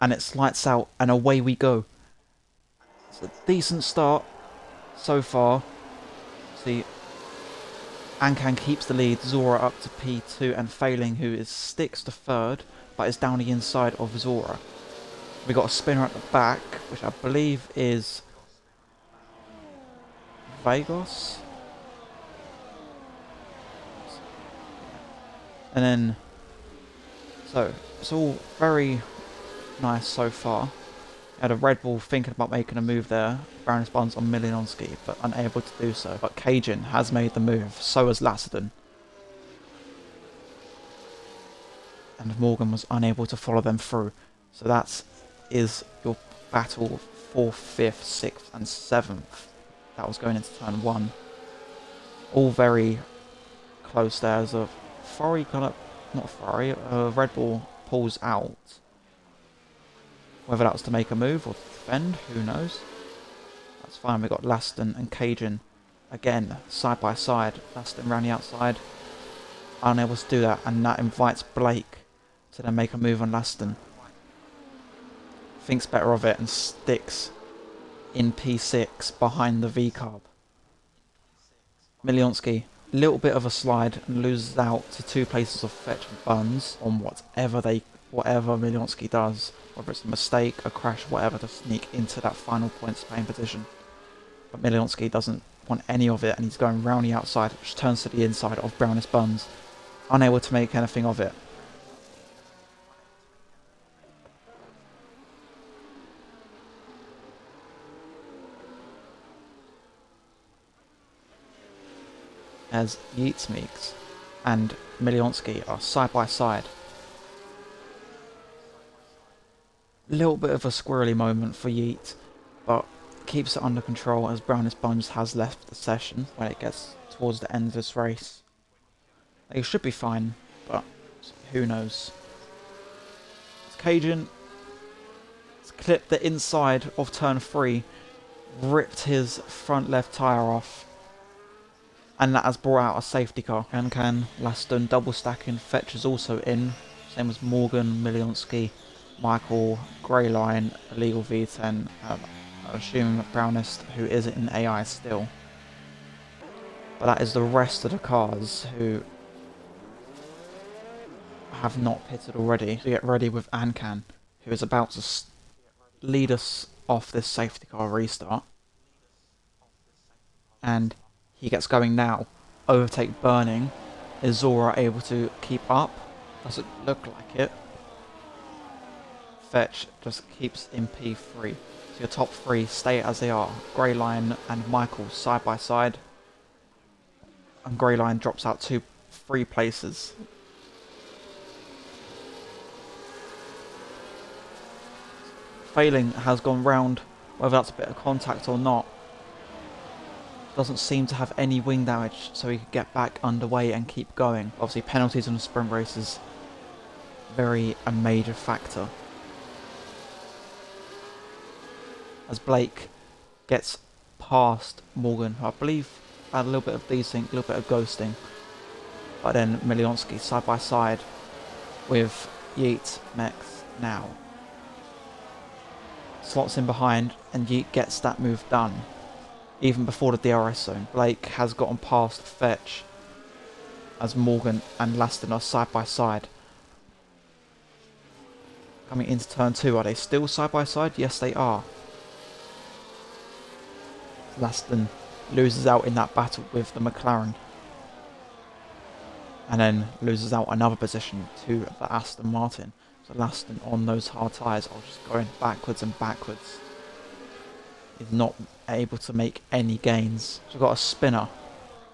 and it's lights out, and away we go. It's a decent start so far. See, Ankan keeps the lead, Zora up to P2, and Failing, who is sticks to third, but is down the inside of Zora. We got a spinner at the back, which I believe is Vegas. And then, so it's all very nice so far. Had a Red Bull thinking about making a move there. Brown Buns on Milionski, but unable to do so. But Cajun has made the move, so has Lasserdon. And Morgan was unable to follow them through. So that is your battle 4th, 5th, 6th and 7th. That was going into turn 1. All very close there as a Furry kind of, not Furry, Red Bull pulls out. Whether that was to make a move or to defend, who knows. That's fine, we got Laston and Cajun again, side by side. Laston round the outside, unable to do that, and that invites Blake to then make a move on Laston. Thinks better of it and sticks in P6 behind the V-carb. Milionski, little bit of a slide and loses out to 2 places of Fetch and Buns on whatever Milionski does, whether it's a mistake, a crash, whatever, to sneak into that final points paying position. But Milionski doesn't want any of it, and he's going round the outside, which turns to the inside of Brownest Buns, unable to make anything of it. As Yeatsmeeks and Milionski are side by side. Little bit of a squirrely moment for Yeet, but keeps it under control as Brownest Buns has left the session when it gets towards the end of this race. They should be fine, but who knows. It's Cajun. It's clipped the inside of turn 3, ripped his front left tyre off, and that has brought out a safety car. Can Laston double stacking, Fetch is also in, same as Morgan, Milionski, Michael, Greyline, Illegal V10, I'm assuming Brownest, who is in AI still. But that is the rest of the cars who have not pitted already to get ready with Ankan, who is about to lead us off this safety car restart. And he gets going now. Overtake Burning. Is Zora able to keep up? Doesn't look like it. Fetch just keeps in P3. So your top 3 stay as they are. Greyline and Michael side by side. And Greyline drops out 3 places. Failing has gone round, whether that's a bit of contact or not. Doesn't seem to have any wing damage, so he could get back underway and keep going. Obviously penalties on the sprint races, a major factor. As Blake gets past Morgan, who I believe had a little bit of desync, a little bit of ghosting. But then Milionski side by side with Yeet Mex now. Slots in behind and Yeet gets that move done. Even before the DRS zone, Blake has gotten past Fetch as Morgan and Laston are side by side. Coming into turn 2, are they still side by side? Yes, they are. Laston loses out in that battle with the McLaren. And then loses out another position to the Aston Martin. So Laston on those hard tyres are just going backwards and backwards. Is not able to make any gains. So we've got a spinner.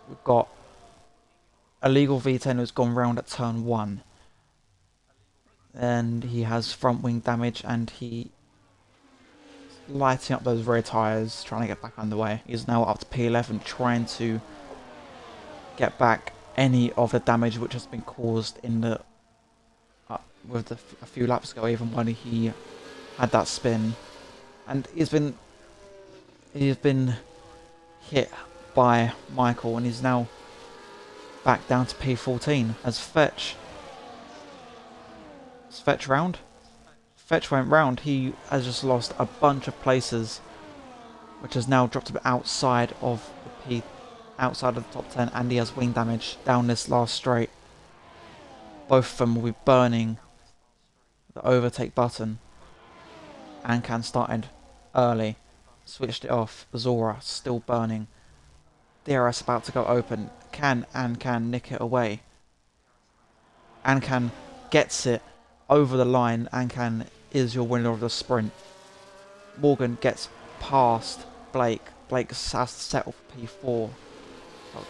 We've got Illegal V10 who's gone round at turn 1. And he has front wing damage and he lighting up those rear tyres, trying to get back underway. He's now up to P11, trying to get back any of the damage which has been caused in the a few laps ago, even when he had that spin. And he's been hit by Michael, and he's now back down to P14 as Fetch. Is Fetch round? Fetch went round. He has just lost a bunch of places, which has now dropped him outside of the outside of the top 10, and he has wing damage down this last straight. Both of them will be burning the overtake button. Ancan started early, switched it off. ZORA still burning. DRS about to go open. Can Ancan nick it away? Ancan gets it over the line. Ancan is your winner of the sprint. Morgan gets past Blake. Blake has to settle for P4.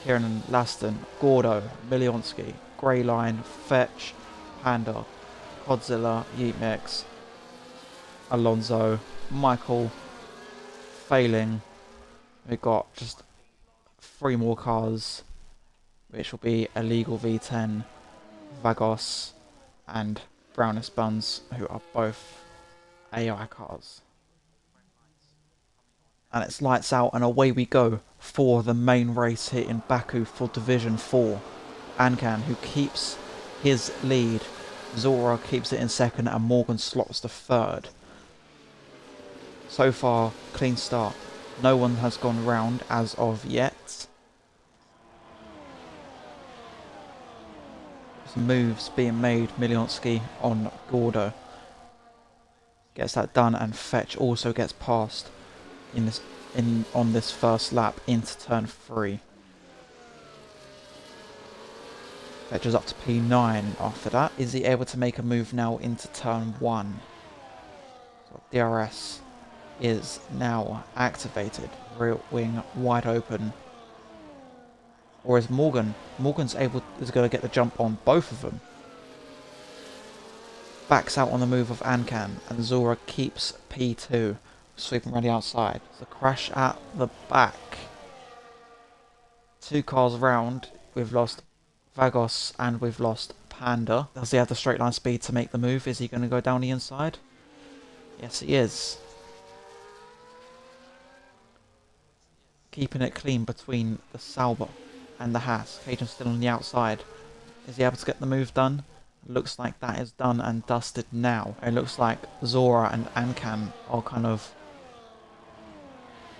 Kieran and Laston, Gordo, Milionski, Grey Line, Fetch, Panda, Godzilla, Yeetmix, Alonso, Michael, failing. We've got just 3 more cars, which will be Illegal V10, Vagos, and Brownest Buns, who are both AI cars. And it's lights out and away we go for the main race here in Baku for Division 4. Ancan, who keeps his lead. ZORA keeps it in second and Morgan slots the third. So far, clean start. No one has gone round as of yet. Some moves being made. Milionski on Gordo gets that done, and Fetch also gets past on this first lap into turn 3. Fetch is up to P9 after that. Is he able to make a move now into turn 1? So DRS is now activated. Rear wing wide open. Or is Morgan? Morgan's is going to get the jump on both of them. Backs out on the move of Ancan, and ZORA keeps P2. Sweeping around the outside. The crash at the back. 2 cars round. We've lost Vagos and we've lost Panda. Does he have the straight line speed to make the move? Is he going to go down the inside? Yes, he is. Keeping it clean between the Sauber and the Haas. Cajun still on the outside. Is he able to get the move done? Looks like that is done and dusted now. It looks like ZORA and Ancan are kind of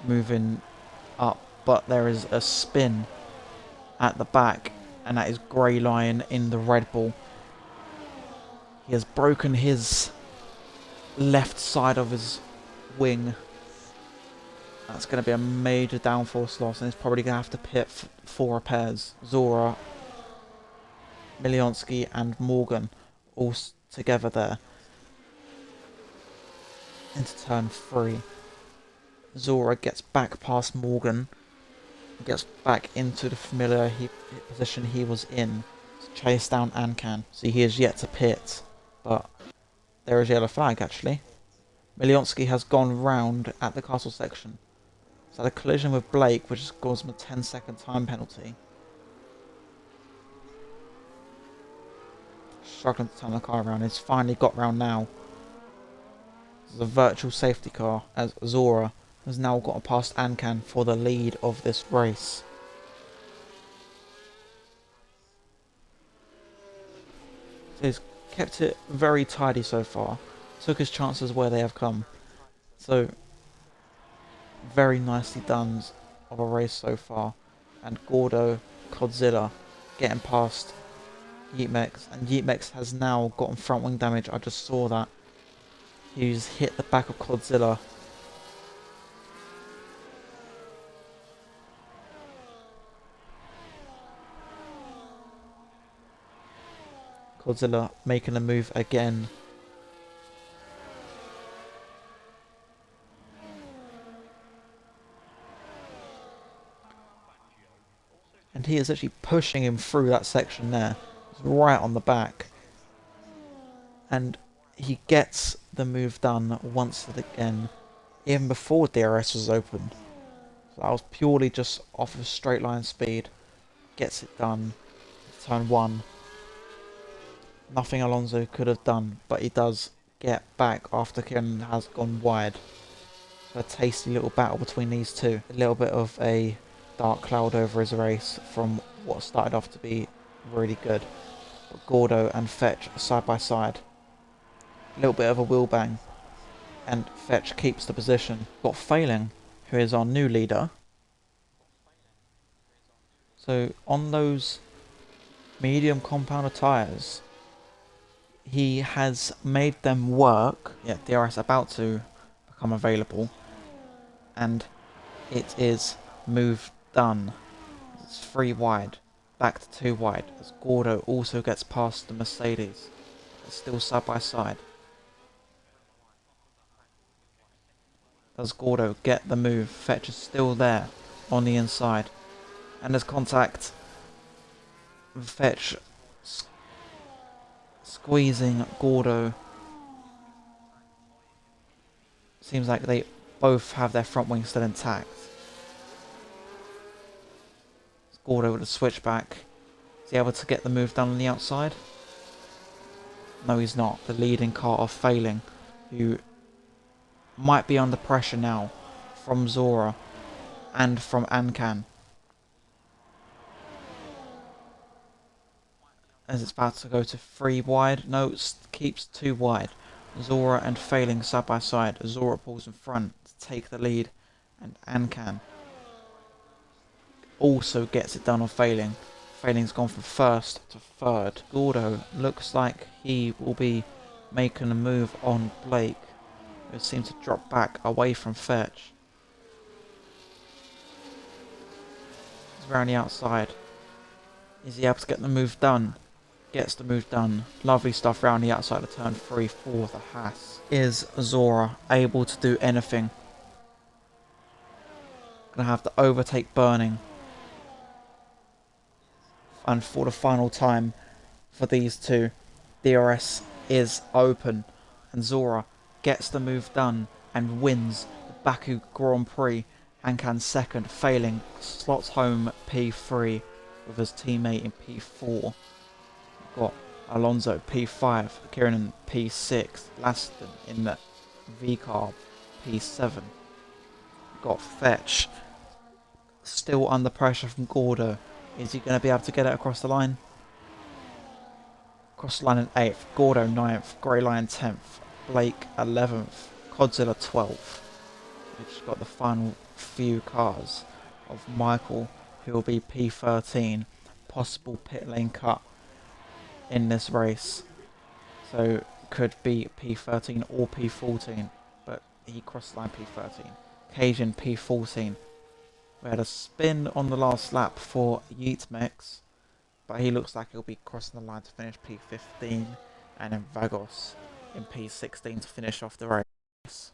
moving up, but there is a spin at the back, and that is Grey Lion in the Red Bull. He has broken his left side of his wing. That's going to be a major downforce loss, and he's probably going to have to pit for repairs. ZORA, Milionski and Morgan all together there. Into turn 3. ZORA gets back past Morgan. Gets back into the familiar position he was in. To chase down Ancan. So he is yet to pit. But there is yellow flag actually. Milionski has gone round at the castle section. So had a collision with Blake, which has caused him a 10-second time penalty. Struggling to turn the car around. He's finally got round now. This is a virtual safety car, as ZORA has now got past Ancan for the lead of this race. So he's kept it very tidy so far. Took his chances where they have come. So very nicely done of a race so far. And Gordo, Godzilla getting past Yeetmix, and Yeetmix has now gotten front wing damage. I just saw that. He's hit the back of Godzilla. Godzilla making a move again. And he is actually pushing him through that section there. It's right on the back. And he gets the move done once again, even before DRS was open. So that was purely just off of straight line speed. Gets it done. Turn 1. Nothing Alonso could have done, but he does get back after Kieran has gone wide. So a tasty little battle between these two. A little bit of a dark cloud over his race from what started off to be really good. But Gordo and Fetch side by side. A little bit of a wheel bang, and Fetch keeps the position. Got Failing, who is our new leader. So on those medium compounder tyres, he has made them work. Yeah, DRS about to become available, and it is move done. It's 3 wide, back to 2 wide, as Gordo also gets past the Mercedes. It's still side by side. Does Gordo get the move? Fetch is still there on the inside, and there's contact. Fetch squeezing Gordo. Seems like they both have their front wing still intact. Gordo with a switchback. Is he able to get the move done on the outside? No, he's not. The leading car are Failing, who might be under pressure now from ZORA and from Ancan, as it's about to go to 3 wide. No, it keeps 2 wide. ZORA and Failing side by side. ZORA pulls in front to take the lead, and Ancan also gets it done on Failing. Failing's gone from first to third. Gordo looks like he will be making a move on Blake, who seems to drop back away from Fetch. He's around the outside. Is he able to get the move done? Gets the move done. Lovely stuff round the outside of turn 3 for the Haas. Is ZORA able to do anything? Gonna have to overtake Burning. And for the final time for these two, DRS is open, and ZORA gets the move done and wins the Baku Grand Prix. Ancan second, Failing slots home P3 with his teammate in P4. Got Alonso P5, Kieran P6, Laston in the V-car P7. Got Fetch still under pressure from Gordo. Is he going to be able to get it across the line? Across the line in 8th, Gordo 9th, Grey Lion 10th, Blake 11th, Codzilla 12th. We've just got the final few cars of Michael, who will be P13, possible pit lane cut in this race. So could be P13 or P14, but he crossed the line P13. Cajun P14. We had a spin on the last lap for Yeetmex, but he looks like he'll be crossing the line to finish P15, and then Vagos in P16 to finish off the race.